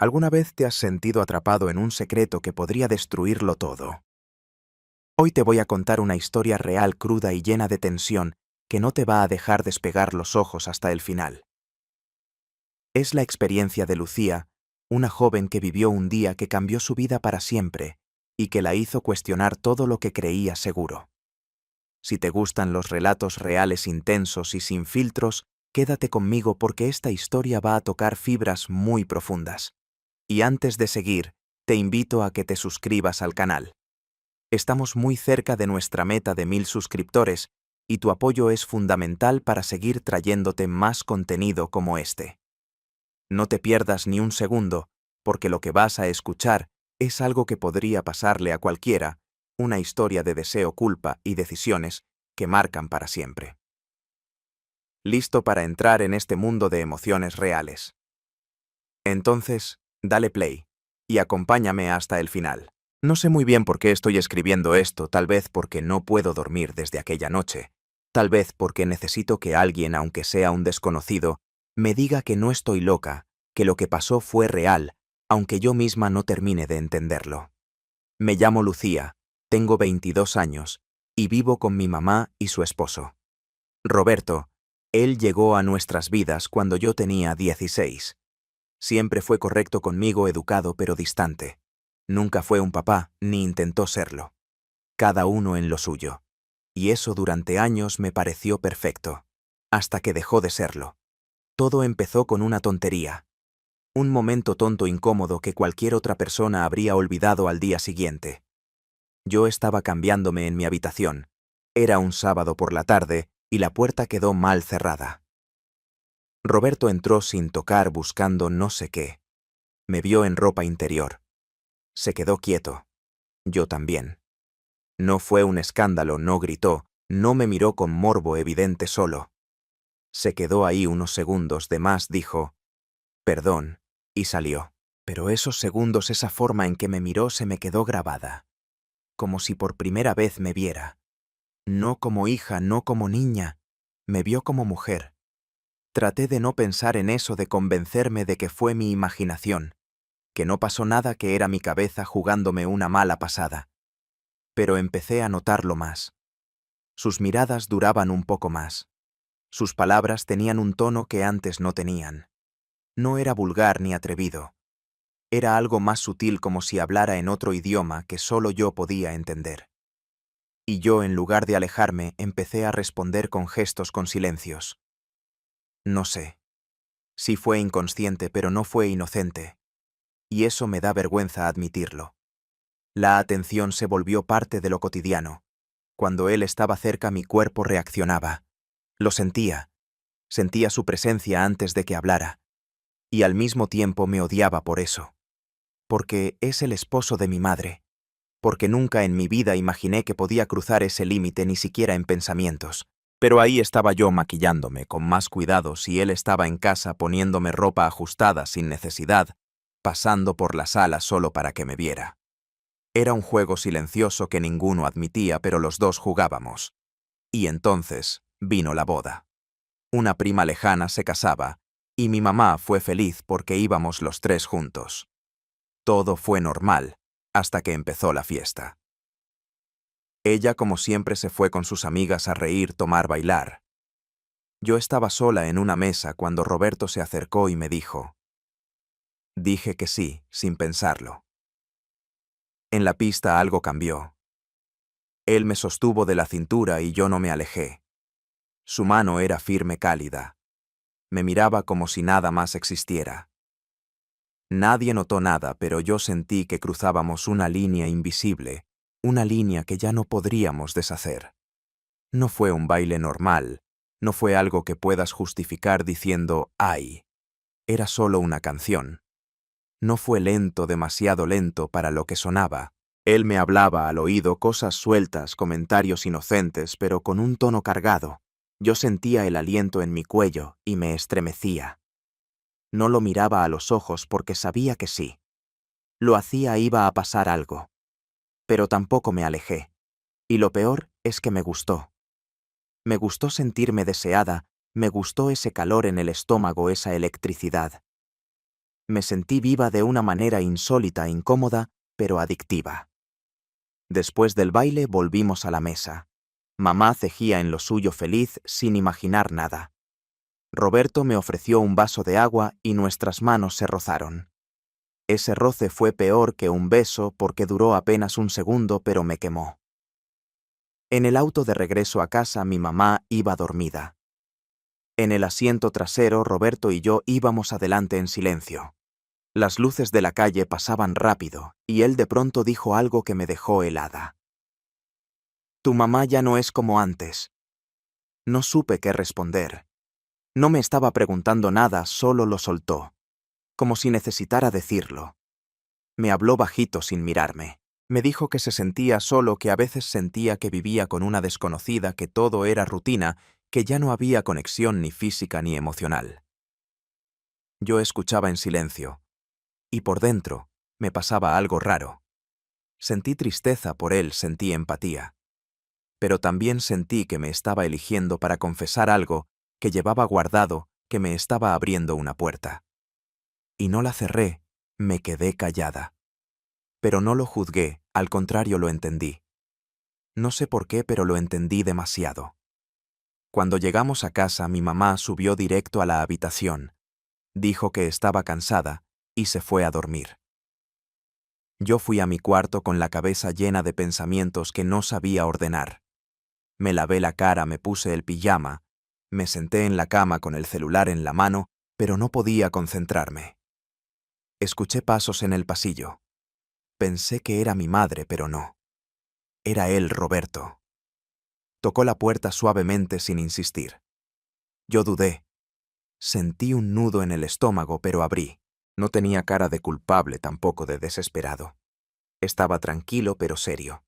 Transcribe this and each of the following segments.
¿Alguna vez te has sentido atrapado en un secreto que podría destruirlo todo? Hoy te voy a contar una historia real, cruda y llena de tensión que no te va a dejar despegar los ojos hasta el final. Es la experiencia de Lucía, una joven que vivió un día que cambió su vida para siempre y que la hizo cuestionar todo lo que creía seguro. Si te gustan los relatos reales intensos y sin filtros, quédate conmigo porque esta historia va a tocar fibras muy profundas. Y antes de seguir, te invito a que te suscribas al canal. Estamos muy cerca de nuestra meta de 1000 suscriptores y tu apoyo es fundamental para seguir trayéndote más contenido como este. No te pierdas ni un segundo, porque lo que vas a escuchar es algo que podría pasarle a cualquiera, una historia de deseo, culpa y decisiones que marcan para siempre. ¿Listo para entrar en este mundo de emociones reales? Entonces, dale play y acompáñame hasta el final. No sé muy bien por qué estoy escribiendo esto, tal vez porque no puedo dormir desde aquella noche, tal vez porque necesito que alguien, aunque sea un desconocido, me diga que no estoy loca, que lo que pasó fue real, aunque yo misma no termine de entenderlo. Me llamo Lucía, tengo 22 años, y vivo con mi mamá y su esposo. Roberto, él llegó a nuestras vidas cuando yo tenía 16. Siempre fue correcto conmigo, educado pero distante. Nunca fue un papá, ni intentó serlo. Cada uno en lo suyo. Y eso durante años me pareció perfecto. Hasta que dejó de serlo. Todo empezó con una tontería. Un momento tonto incómodo que cualquier otra persona habría olvidado al día siguiente. Yo estaba cambiándome en mi habitación. Era un sábado por la tarde y la puerta quedó mal cerrada. Roberto entró sin tocar buscando no sé qué. Me vio en ropa interior. Se quedó quieto. Yo también. No fue un escándalo, no gritó, no me miró con morbo evidente solo. Se quedó ahí unos segundos de más, dijo, «Perdón», y salió. Pero esos segundos, esa forma en que me miró se me quedó grabada. Como si por primera vez me viera. No como hija, no como niña. Me vio como mujer. Traté de no pensar en eso, de convencerme de que fue mi imaginación, que no pasó nada, que era mi cabeza jugándome una mala pasada. Pero empecé a notarlo más. Sus miradas duraban un poco más. Sus palabras tenían un tono que antes no tenían. No era vulgar ni atrevido. Era algo más sutil, como si hablara en otro idioma que solo yo podía entender. Y yo, en lugar de alejarme, empecé a responder con gestos, con silencios. No sé. Sí fue inconsciente, pero no fue inocente. Y eso me da vergüenza admitirlo. La atención se volvió parte de lo cotidiano. Cuando él estaba cerca, mi cuerpo reaccionaba. Lo sentía. Sentía su presencia antes de que hablara. Y al mismo tiempo me odiaba por eso. Porque es el esposo de mi madre. Porque nunca en mi vida imaginé que podía cruzar ese límite, ni siquiera en pensamientos. Pero ahí estaba yo maquillándome con más cuidado si él estaba en casa poniéndome ropa ajustada sin necesidad, pasando por la sala solo para que me viera. Era un juego silencioso que ninguno admitía, pero los dos jugábamos. Y entonces vino la boda. Una prima lejana se casaba, y mi mamá fue feliz porque íbamos los tres juntos. Todo fue normal, hasta que empezó la fiesta. Ella, como siempre, se fue con sus amigas a reír, tomar, bailar. Yo estaba sola en una mesa cuando Roberto se acercó y me dijo. Dije que sí, sin pensarlo. En la pista algo cambió. Él me sostuvo de la cintura y yo no me alejé. Su mano era firme, cálida. Me miraba como si nada más existiera. Nadie notó nada, pero yo sentí que cruzábamos una línea invisible, una línea que ya no podríamos deshacer. No fue un baile normal, no fue algo que puedas justificar diciendo «ay». Era solo una canción. No fue lento, demasiado lento para lo que sonaba. Él me hablaba al oído cosas sueltas, comentarios inocentes, pero con un tono cargado. Yo sentía el aliento en mi cuello y me estremecía. No lo miraba a los ojos porque sabía que sí. Lo hacía, iba a pasar algo. Pero tampoco me alejé. Y lo peor es que me gustó. Me gustó sentirme deseada, me gustó ese calor en el estómago, esa electricidad. Me sentí viva de una manera insólita, incómoda, pero adictiva. Después del baile volvimos a la mesa. Mamá cejía en lo suyo feliz sin imaginar nada. Roberto me ofreció un vaso de agua y nuestras manos se rozaron. Ese roce fue peor que un beso porque duró apenas un segundo, pero me quemó. En el auto de regreso a casa mi mamá iba dormida. En el asiento trasero Roberto y yo íbamos adelante en silencio. Las luces de la calle pasaban rápido y él de pronto dijo algo que me dejó helada. «Tu mamá ya no es como antes». No supe qué responder. No me estaba preguntando nada, solo lo soltó, como si necesitara decirlo. Me habló bajito sin mirarme. Me dijo que se sentía solo, que a veces sentía que vivía con una desconocida, que todo era rutina, que ya no había conexión ni física ni emocional. Yo escuchaba en silencio, y por dentro me pasaba algo raro. Sentí tristeza por él, sentí empatía. Pero también sentí que me estaba eligiendo para confesar algo que llevaba guardado, que me estaba abriendo una puerta. Y no la cerré, me quedé callada. Pero no lo juzgué, al contrario lo entendí. No sé por qué, pero lo entendí demasiado. Cuando llegamos a casa, mi mamá subió directo a la habitación. Dijo que estaba cansada y se fue a dormir. Yo fui a mi cuarto con la cabeza llena de pensamientos que no sabía ordenar. Me lavé la cara, me puse el pijama, me senté en la cama con el celular en la mano, pero no podía concentrarme. Escuché pasos en el pasillo. Pensé que era mi madre, pero no. Era él, Roberto. Tocó la puerta suavemente sin insistir. Yo dudé. Sentí un nudo en el estómago, pero abrí. No tenía cara de culpable, tampoco de desesperado. Estaba tranquilo, pero serio.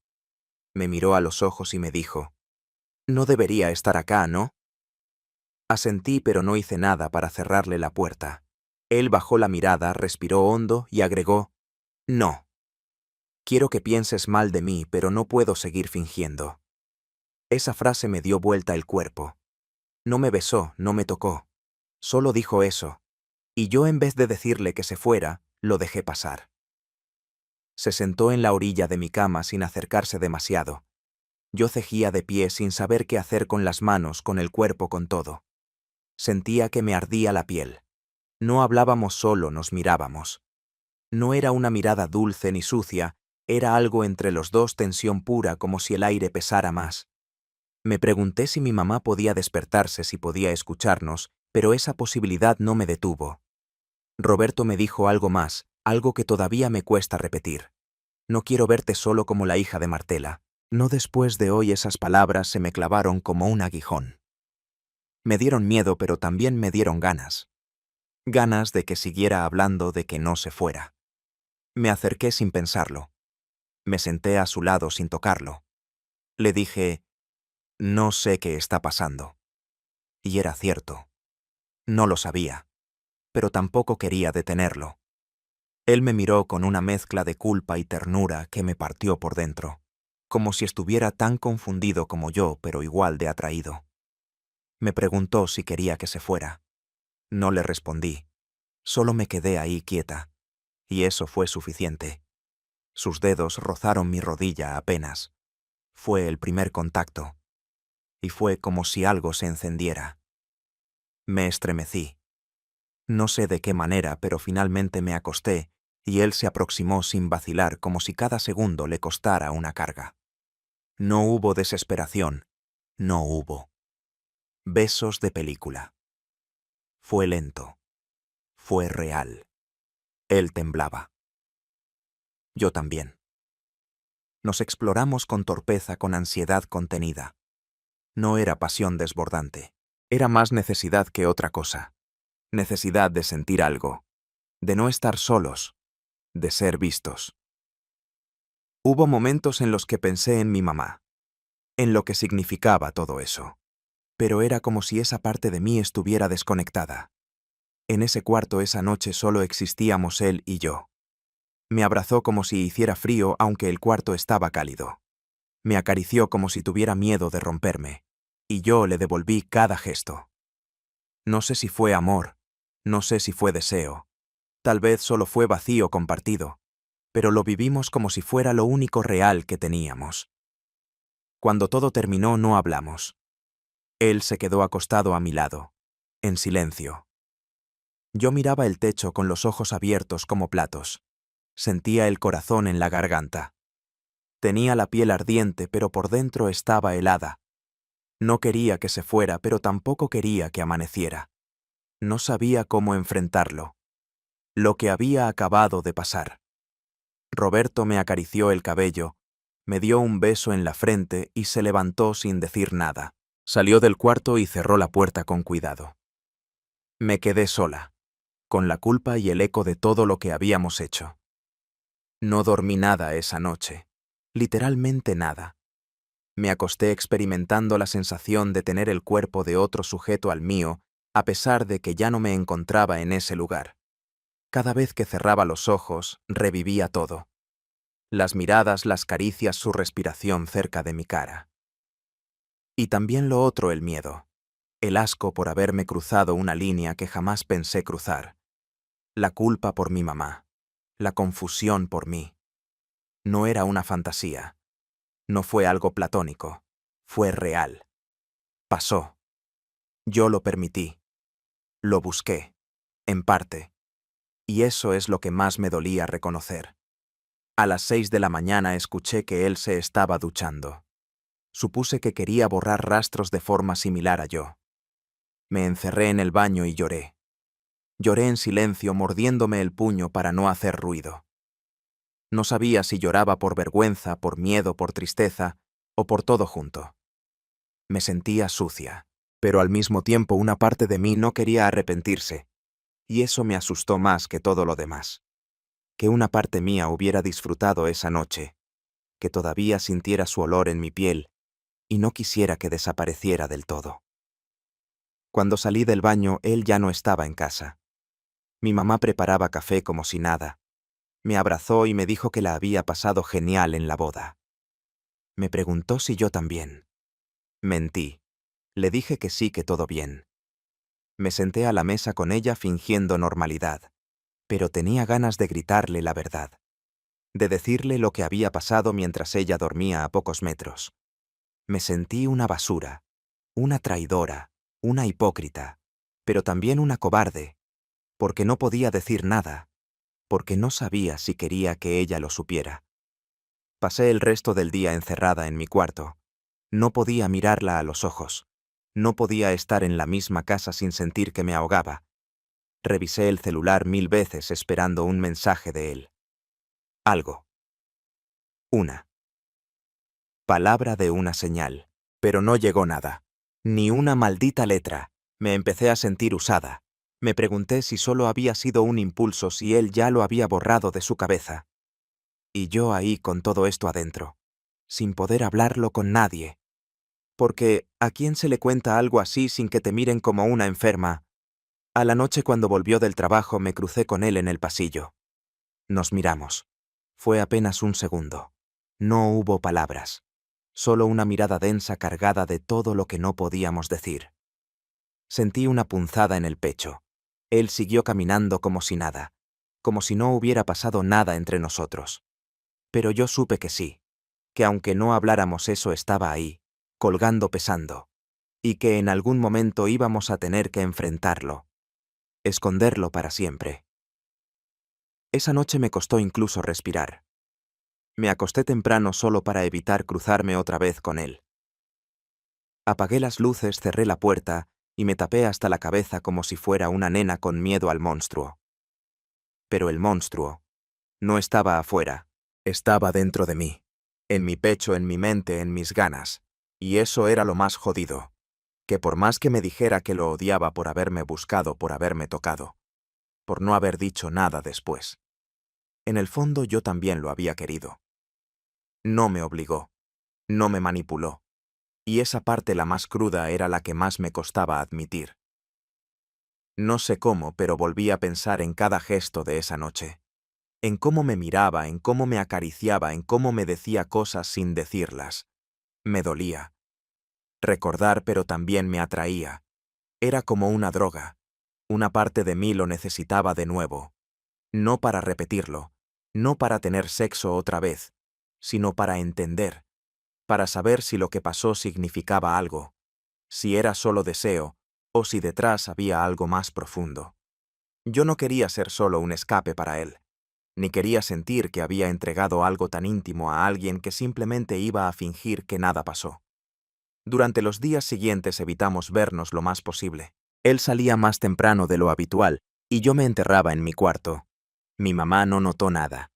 Me miró a los ojos y me dijo: «No debería estar acá, ¿no?». Asentí, pero no hice nada para cerrarle la puerta. Él bajó la mirada, respiró hondo y agregó: «No. Quiero que pienses mal de mí, pero no puedo seguir fingiendo». Esa frase me dio vuelta el cuerpo. No me besó, no me tocó. Solo dijo eso. Y yo, en vez de decirle que se fuera, lo dejé pasar. Se sentó en la orilla de mi cama sin acercarse demasiado. Yo cejía de pie sin saber qué hacer con las manos, con el cuerpo, con todo. Sentía que me ardía la piel. No hablábamos, solo nos mirábamos. No era una mirada dulce ni sucia, era algo entre los dos, tensión pura, como si el aire pesara más. Me pregunté si mi mamá podía despertarse, si podía escucharnos, pero esa posibilidad no me detuvo. Roberto me dijo algo más, algo que todavía me cuesta repetir. «No quiero verte solo como la hija de Martela». No después de hoy esas palabras se me clavaron como un aguijón. Me dieron miedo, pero también me dieron ganas. Ganas de que siguiera hablando, de que no se fuera. Me acerqué sin pensarlo. Me senté a su lado sin tocarlo. Le dije: «No sé qué está pasando». Y era cierto. No lo sabía, pero tampoco quería detenerlo. Él me miró con una mezcla de culpa y ternura que me partió por dentro, como si estuviera tan confundido como yo, pero igual de atraído. Me preguntó si quería que se fuera. No le respondí. Solo me quedé ahí quieta. Y eso fue suficiente. Sus dedos rozaron mi rodilla apenas. Fue el primer contacto. Y fue como si algo se encendiera. Me estremecí. No sé de qué manera, pero finalmente me acosté y él se aproximó sin vacilar, como si cada segundo le costara una carga. No hubo desesperación. No hubo. Besos de película. Fue lento. Fue real. Él temblaba. Yo también. Nos exploramos con torpeza, con ansiedad contenida. No era pasión desbordante. Era más necesidad que otra cosa. Necesidad de sentir algo. De no estar solos. De ser vistos. Hubo momentos en los que pensé en mi mamá. En lo que significaba todo eso. Pero era como si esa parte de mí estuviera desconectada. En ese cuarto esa noche solo existíamos él y yo. Me abrazó como si hiciera frío, aunque el cuarto estaba cálido. Me acarició como si tuviera miedo de romperme, y yo le devolví cada gesto. No sé si fue amor, no sé si fue deseo, Tal vez solo fue vacío compartido, pero lo vivimos como si fuera lo único real que teníamos. Cuando todo terminó no hablamos. Él se quedó acostado a mi lado, en silencio. Yo miraba el techo con los ojos abiertos como platos. Sentía el corazón en la garganta. Tenía la piel ardiente, pero por dentro estaba helada. No quería que se fuera, pero tampoco quería que amaneciera. No sabía cómo enfrentarlo. Lo que había acabado de pasar. Roberto me acarició el cabello, me dio un beso en la frente y se levantó sin decir nada. Salió del cuarto y cerró la puerta con cuidado. Me quedé sola, con la culpa y el eco de todo lo que habíamos hecho. No dormí nada esa noche, literalmente nada. Me acosté experimentando la sensación de tener el cuerpo de otro sujeto al mío, a pesar de que ya no me encontraba en ese lugar. Cada vez que cerraba los ojos, revivía todo. Las miradas, las caricias, su respiración cerca de mi cara. Y también lo otro, el miedo. El asco por haberme cruzado una línea que jamás pensé cruzar. La culpa por mi mamá. La confusión por mí. No era una fantasía. No fue algo platónico. Fue real. Pasó. Yo lo permití. Lo busqué. En parte. Y eso es lo que más me dolía reconocer. A las 6 de la mañana escuché que él se estaba duchando. Supuse que quería borrar rastros de forma similar a yo. Me encerré en el baño y lloré. Lloré en silencio, mordiéndome el puño para no hacer ruido. No sabía si lloraba por vergüenza, por miedo, por tristeza, o por todo junto. Me sentía sucia, pero al mismo tiempo una parte de mí no quería arrepentirse, y eso me asustó más que todo lo demás. Que una parte mía hubiera disfrutado esa noche, que todavía sintiera su olor en mi piel, y no quisiera que desapareciera del todo. Cuando salí del baño, él ya no estaba en casa. Mi mamá preparaba café como si nada. Me abrazó y me dijo que la había pasado genial en la boda. Me preguntó si yo también. Mentí. Le dije que sí, que todo bien. Me senté a la mesa con ella fingiendo normalidad, pero tenía ganas de gritarle la verdad, de decirle lo que había pasado mientras ella dormía a pocos metros. Me sentí una basura, una traidora, una hipócrita, pero también una cobarde, porque no podía decir nada, porque no sabía si quería que ella lo supiera. Pasé el resto del día encerrada en mi cuarto. No podía mirarla a los ojos. No podía estar en la misma casa sin sentir que me ahogaba. Revisé el celular 1000 veces esperando un mensaje de él. Algo. Una palabra de una señal. Pero no llegó nada. Ni una maldita letra. Me empecé a sentir usada. Me pregunté si solo había sido un impulso, si él ya lo había borrado de su cabeza. Y yo ahí con todo esto adentro, sin poder hablarlo con nadie. Porque, ¿a quién se le cuenta algo así sin que te miren como una enferma? A la noche cuando volvió del trabajo me crucé con él en el pasillo. Nos miramos. Fue apenas un segundo. No hubo palabras. Solo una mirada densa cargada de todo lo que no podíamos decir. Sentí una punzada en el pecho. Él siguió caminando como si nada, como si no hubiera pasado nada entre nosotros. Pero yo supe que sí, que aunque no habláramos eso estaba ahí, colgando pesando, y que en algún momento íbamos a tener que enfrentarlo, esconderlo para siempre. Esa noche me costó incluso respirar. Me acosté temprano solo para evitar cruzarme otra vez con él. Apagué las luces, cerré la puerta y me tapé hasta la cabeza como si fuera una nena con miedo al monstruo. Pero el monstruo no estaba afuera, estaba dentro de mí, en mi pecho, en mi mente, en mis ganas. Y eso era lo más jodido, que por más que me dijera que lo odiaba por haberme buscado, por haberme tocado, por no haber dicho nada después, en el fondo yo también lo había querido. No me obligó, no me manipuló, y esa parte, la más cruda, era la que más me costaba admitir. No sé cómo, pero volví a pensar en cada gesto de esa noche, en cómo me miraba, en cómo me acariciaba, en cómo me decía cosas sin decirlas. Me dolía. Recordar, pero también me atraía. Era como una droga. Una parte de mí lo necesitaba de nuevo. No para repetirlo, no para tener sexo otra vez, sino para entender, para saber si lo que pasó significaba algo, si era solo deseo o si detrás había algo más profundo. Yo no quería ser solo un escape para él, ni quería sentir que había entregado algo tan íntimo a alguien que simplemente iba a fingir que nada pasó. Durante los días siguientes evitamos vernos lo más posible. Él salía más temprano de lo habitual y yo me enterraba en mi cuarto. Mi mamá no notó nada.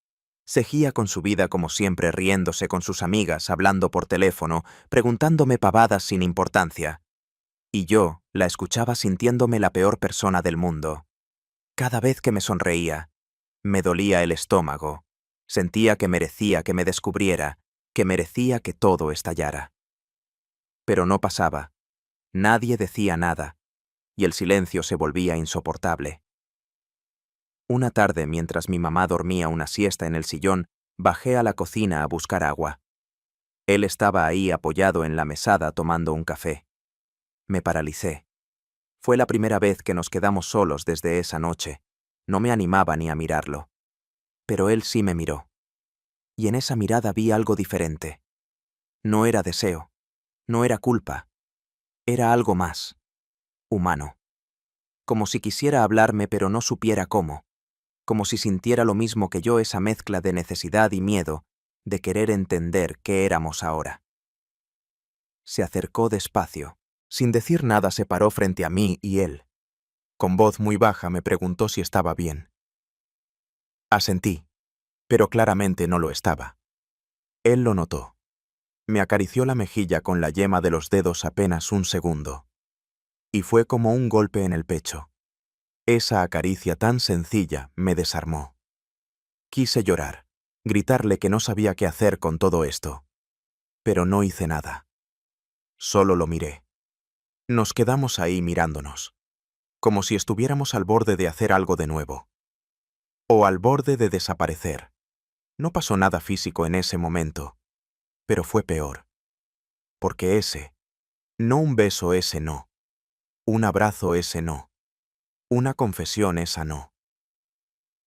Seguía con su vida como siempre, riéndose con sus amigas, hablando por teléfono, preguntándome pavadas sin importancia. Y yo la escuchaba sintiéndome la peor persona del mundo. Cada vez que me sonreía, me dolía el estómago. Sentía que merecía que me descubriera, que merecía que todo estallara. Pero no pasaba. Nadie decía nada, y el silencio se volvía insoportable. Una tarde, mientras mi mamá dormía una siesta en el sillón, bajé a la cocina a buscar agua. Él estaba ahí apoyado en la mesada tomando un café. Me paralicé. Fue la primera vez que nos quedamos solos desde esa noche. No me animaba ni a mirarlo. Pero él sí me miró. Y en esa mirada vi algo diferente. No era deseo. No era culpa. Era algo más. Humano. Como si quisiera hablarme pero no supiera cómo. Como si sintiera lo mismo que yo, esa mezcla de necesidad y miedo, de querer entender qué éramos ahora. Se acercó despacio. Sin decir nada se paró frente a mí y él. Con voz muy baja me preguntó si estaba bien. Asentí, pero claramente no lo estaba. Él lo notó. Me acarició la mejilla con la yema de los dedos apenas un segundo. Y fue como un golpe en el pecho. Esa acaricia tan sencilla me desarmó. Quise llorar, gritarle que no sabía qué hacer con todo esto. Pero no hice nada. Solo lo miré. Nos quedamos ahí mirándonos, como si estuviéramos al borde de hacer algo de nuevo. O al borde de desaparecer. No pasó nada físico en ese momento, pero fue peor. Porque no un beso, ese no. Un abrazo, ese no. Una confesión, esa no.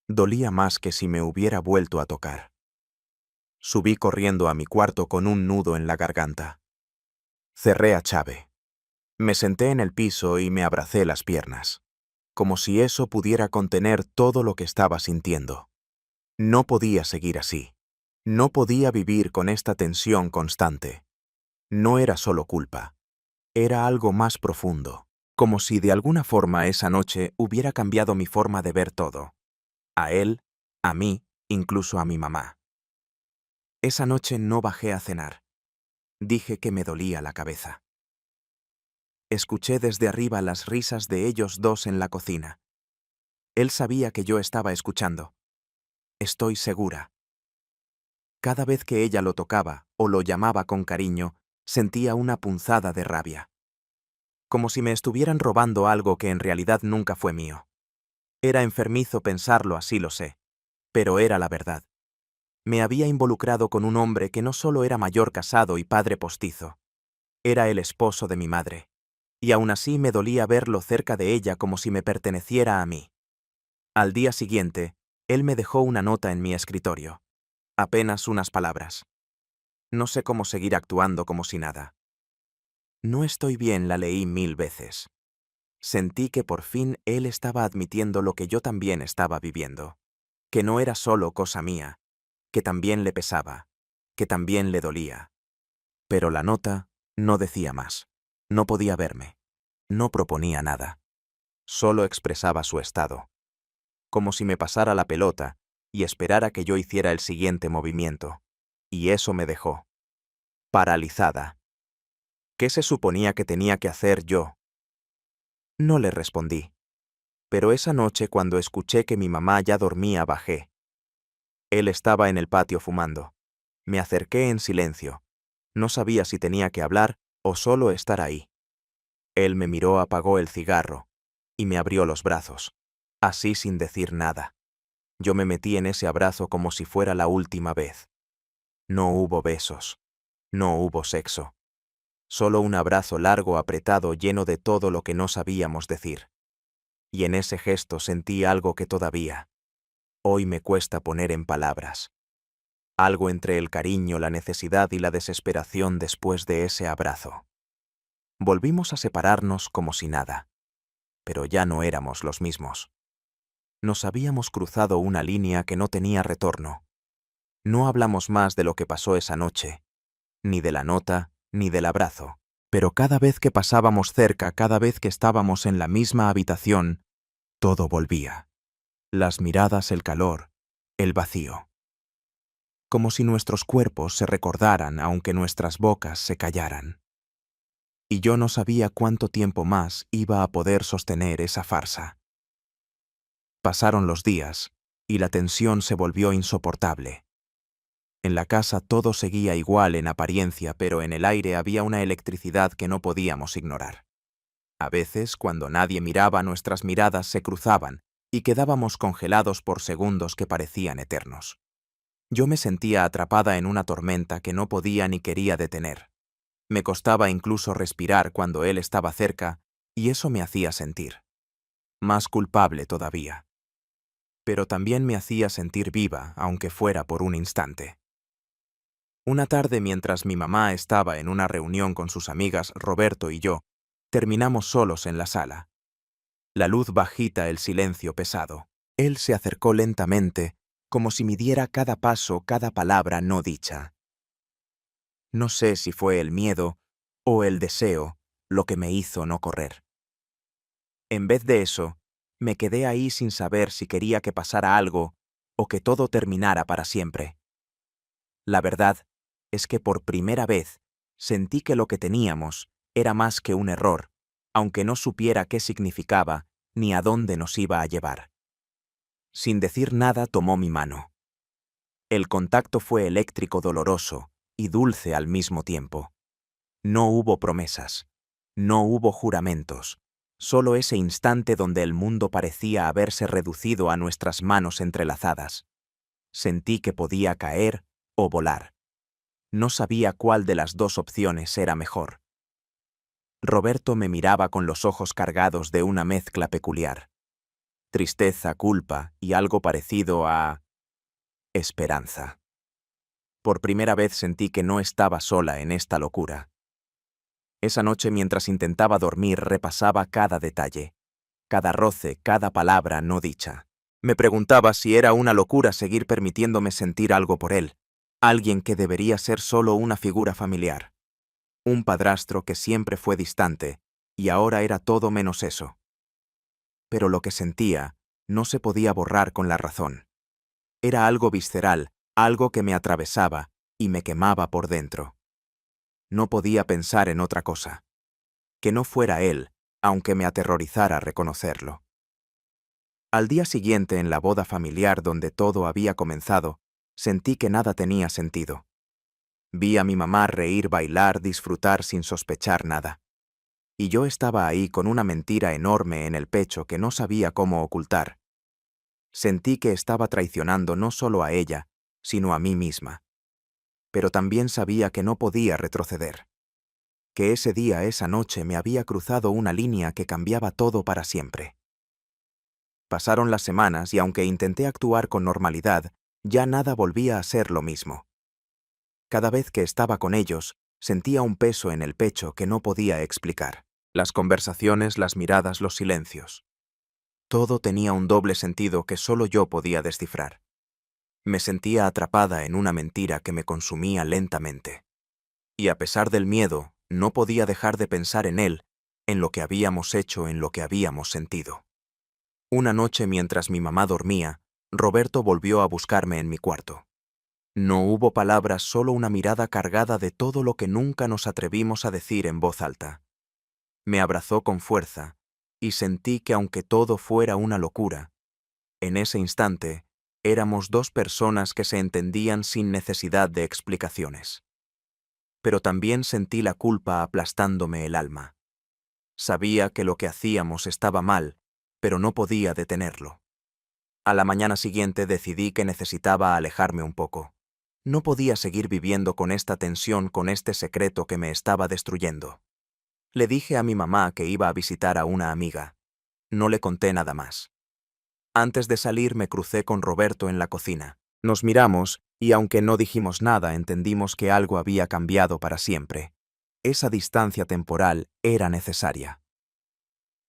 Dolía más que si me hubiera vuelto a tocar. Subí corriendo a mi cuarto con un nudo en la garganta. Cerré a llave. Me senté en el piso y me abracé las piernas, como si eso pudiera contener todo lo que estaba sintiendo. No podía seguir así. No podía vivir con esta tensión constante. No era solo culpa. Era algo más profundo, como si de alguna forma esa noche hubiera cambiado mi forma de ver todo. A él, a mí, incluso a mi mamá. Esa noche no bajé a cenar. Dije que me dolía la cabeza. Escuché desde arriba las risas de ellos dos en la cocina. Él sabía que yo estaba escuchando. Estoy segura. Cada vez que ella lo tocaba o lo llamaba con cariño, sentía una punzada de rabia. Como si me estuvieran robando algo que en realidad nunca fue mío. Era enfermizo pensarlo, así lo sé. Pero era la verdad. Me había involucrado con un hombre que no solo era mayor casado y padre postizo. Era el esposo de mi madre. Y aún así me dolía verlo cerca de ella como si me perteneciera a mí. Al día siguiente, él me dejó una nota en mi escritorio. Apenas unas palabras. No sé cómo seguir actuando como si nada. No estoy bien, la leí 1000 veces. Sentí que por fin él estaba admitiendo lo que yo también estaba viviendo. Que no era solo cosa mía, que también le pesaba, que también le dolía. Pero la nota no decía más. No podía verme. No proponía nada. Solo expresaba su estado. Como si me pasara la pelota y esperara que yo hiciera el siguiente movimiento. Y eso me dejó paralizada. ¿Qué se suponía que tenía que hacer yo? No le respondí. Pero esa noche, cuando escuché que mi mamá ya dormía, bajé. Él estaba en el patio fumando. Me acerqué en silencio. No sabía si tenía que hablar o solo estar ahí. Él me miró, apagó el cigarro y me abrió los brazos, así sin decir nada. Yo me metí en ese abrazo como si fuera la última vez. No hubo besos. No hubo sexo. Solo un abrazo largo, apretado, lleno de todo lo que no sabíamos decir. Y en ese gesto sentí algo que todavía hoy me cuesta poner en palabras. Algo entre el cariño, la necesidad y la desesperación después de ese abrazo. Volvimos a separarnos como si nada, pero ya no éramos los mismos. Nos habíamos cruzado una línea que no tenía retorno. No hablamos más de lo que pasó esa noche, ni de la nota, ni del abrazo. Pero cada vez que pasábamos cerca, cada vez que estábamos en la misma habitación, todo volvía. Las miradas, el calor, el vacío. Como si nuestros cuerpos se recordaran aunque nuestras bocas se callaran. Y yo no sabía cuánto tiempo más iba a poder sostener esa farsa. Pasaron los días, y la tensión se volvió insoportable. En la casa todo seguía igual en apariencia, pero en el aire había una electricidad que no podíamos ignorar. A veces, cuando nadie miraba, nuestras miradas se cruzaban y quedábamos congelados por segundos que parecían eternos. Yo me sentía atrapada en una tormenta que no podía ni quería detener. Me costaba incluso respirar cuando él estaba cerca, y eso me hacía sentir más culpable todavía. Pero también me hacía sentir viva, aunque fuera por un instante. Una tarde, mientras mi mamá estaba en una reunión con sus amigas Roberto y yo, terminamos solos en la sala. La luz bajita, el silencio pesado. Él se acercó lentamente, como si midiera cada paso, cada palabra no dicha. No sé si fue el miedo o el deseo lo que me hizo no correr. En vez de eso, me quedé ahí sin saber si quería que pasara algo o que todo terminara para siempre. La verdad es que por primera vez sentí que lo que teníamos era más que un error, aunque no supiera qué significaba ni a dónde nos iba a llevar. Sin decir nada tomó mi mano. El contacto fue eléctrico, doloroso y dulce al mismo tiempo. No hubo promesas, no hubo juramentos, solo ese instante donde el mundo parecía haberse reducido a nuestras manos entrelazadas. Sentí que podía caer o volar. No sabía cuál de las dos opciones era mejor. Roberto me miraba con los ojos cargados de una mezcla peculiar. Tristeza, culpa y algo parecido a esperanza. Por primera vez sentí que no estaba sola en esta locura. Esa noche, mientras intentaba dormir, repasaba cada detalle, cada roce, cada palabra no dicha. Me preguntaba si era una locura seguir permitiéndome sentir algo por él, alguien que debería ser solo una figura familiar. Un padrastro que siempre fue distante, y ahora era todo menos eso. Pero lo que sentía no se podía borrar con la razón. Era algo visceral, algo que me atravesaba y me quemaba por dentro. No podía pensar en otra cosa. Que no fuera él, aunque me aterrorizara reconocerlo. Al día siguiente, en la boda familiar donde todo había comenzado, sentí que nada tenía sentido. Vi a mi mamá reír, bailar, disfrutar sin sospechar nada. Y yo estaba ahí con una mentira enorme en el pecho que no sabía cómo ocultar. Sentí que estaba traicionando no solo a ella, sino a mí misma. Pero también sabía que no podía retroceder. Que ese día, esa noche, me había cruzado una línea que cambiaba todo para siempre. Pasaron las semanas y aunque intenté actuar con normalidad, ya nada volvía a ser lo mismo. Cada vez que estaba con ellos, sentía un peso en el pecho que no podía explicar. Las conversaciones, las miradas, los silencios. Todo tenía un doble sentido que solo yo podía descifrar. Me sentía atrapada en una mentira que me consumía lentamente. Y a pesar del miedo, no podía dejar de pensar en él, en lo que habíamos hecho, en lo que habíamos sentido. Una noche, mientras mi mamá dormía, Roberto volvió a buscarme en mi cuarto. No hubo palabras, solo una mirada cargada de todo lo que nunca nos atrevimos a decir en voz alta. Me abrazó con fuerza, y sentí que aunque todo fuera una locura, en ese instante éramos dos personas que se entendían sin necesidad de explicaciones. Pero también sentí la culpa aplastándome el alma. Sabía que lo que hacíamos estaba mal, pero no podía detenerlo. A la mañana siguiente decidí que necesitaba alejarme un poco. No podía seguir viviendo con esta tensión, con este secreto que me estaba destruyendo. Le dije a mi mamá que iba a visitar a una amiga. No le conté nada más. Antes de salir me crucé con Roberto en la cocina. Nos miramos y aunque no dijimos nada, entendimos que algo había cambiado para siempre. Esa distancia temporal era necesaria,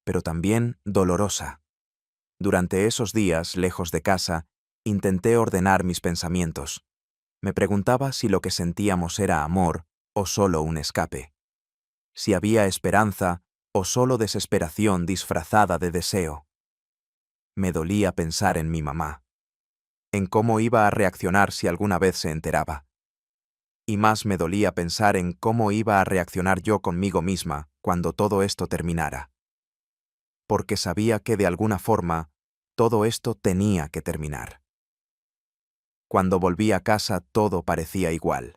pero también dolorosa. Durante esos días, lejos de casa, intenté ordenar mis pensamientos. Me preguntaba si lo que sentíamos era amor o solo un escape. Si había esperanza o solo desesperación disfrazada de deseo. Me dolía pensar en mi mamá, en cómo iba a reaccionar si alguna vez se enteraba. Y más me dolía pensar en cómo iba a reaccionar yo conmigo misma cuando todo esto terminara. Porque sabía que de alguna forma todo esto tenía que terminar. Cuando volví a casa todo parecía igual.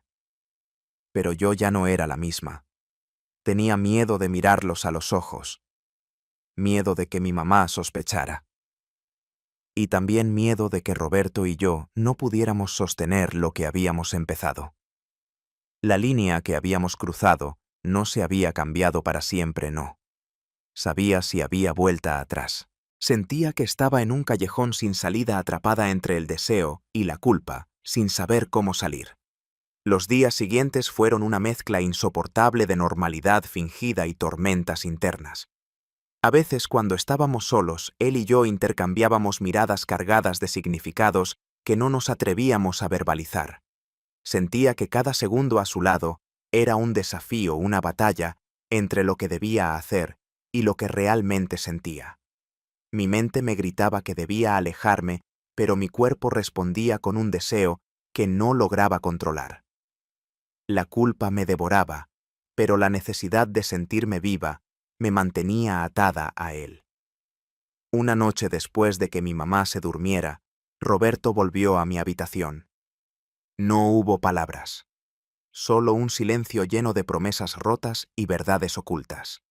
Pero yo ya no era la misma. Tenía miedo de mirarlos a los ojos. Miedo de que mi mamá sospechara. Y también miedo de que Roberto y yo no pudiéramos sostener lo que habíamos empezado. La línea que habíamos cruzado no se había cambiado para siempre, no. Sabía si había vuelta atrás. Sentía que estaba en un callejón sin salida, atrapada entre el deseo y la culpa, sin saber cómo salir. Los días siguientes fueron una mezcla insoportable de normalidad fingida y tormentas internas. A veces, cuando estábamos solos, él y yo intercambiábamos miradas cargadas de significados que no nos atrevíamos a verbalizar. Sentía que cada segundo a su lado era un desafío, una batalla entre lo que debía hacer y lo que realmente sentía. Mi mente me gritaba que debía alejarme, pero mi cuerpo respondía con un deseo que no lograba controlar. La culpa me devoraba, pero la necesidad de sentirme viva me mantenía atada a él. Una noche después de que mi mamá se durmiera, Roberto volvió a mi habitación. No hubo palabras, solo un silencio lleno de promesas rotas y verdades ocultas.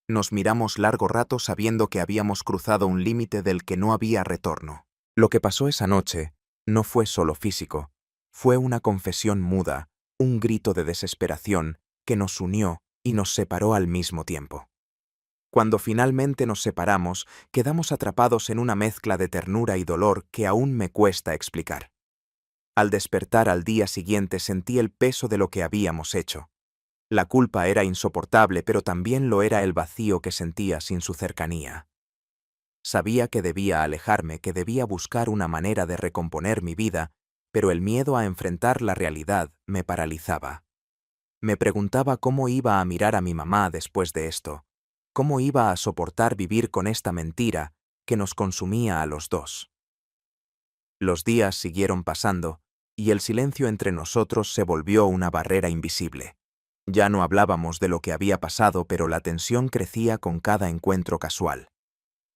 Nos miramos largo rato sabiendo que habíamos cruzado un límite del que no había retorno. Lo que pasó esa noche no fue solo físico, fue una confesión muda, un grito de desesperación que nos unió y nos separó al mismo tiempo. Cuando finalmente nos separamos, quedamos atrapados en una mezcla de ternura y dolor que aún me cuesta explicar. Al despertar al día siguiente sentí el peso de lo que habíamos hecho. La culpa era insoportable, pero también lo era el vacío que sentía sin su cercanía. Sabía que debía alejarme, que debía buscar una manera de recomponer mi vida, pero el miedo a enfrentar la realidad me paralizaba. Me preguntaba cómo iba a mirar a mi mamá después de esto, cómo iba a soportar vivir con esta mentira que nos consumía a los dos. Los días siguieron pasando, y el silencio entre nosotros se volvió una barrera invisible. Ya no hablábamos de lo que había pasado, pero la tensión crecía con cada encuentro casual.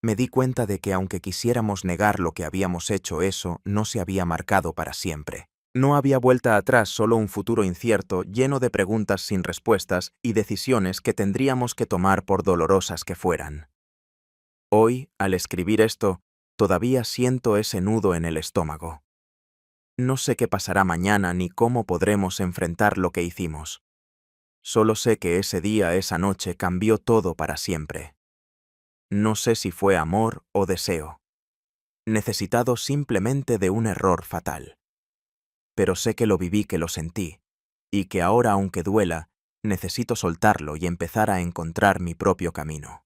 Me di cuenta de que aunque quisiéramos negar lo que habíamos hecho, eso no se había marcado para siempre. No había vuelta atrás, solo un futuro incierto, lleno de preguntas sin respuestas y decisiones que tendríamos que tomar por dolorosas que fueran. Hoy, al escribir esto, todavía siento ese nudo en el estómago. No sé qué pasará mañana ni cómo podremos enfrentar lo que hicimos. Solo sé que ese día, esa noche, cambió todo para siempre. No sé si fue amor o deseo, necesitado simplemente de un error fatal. Pero sé que lo viví, que lo sentí, y que ahora, aunque duela, necesito soltarlo y empezar a encontrar mi propio camino.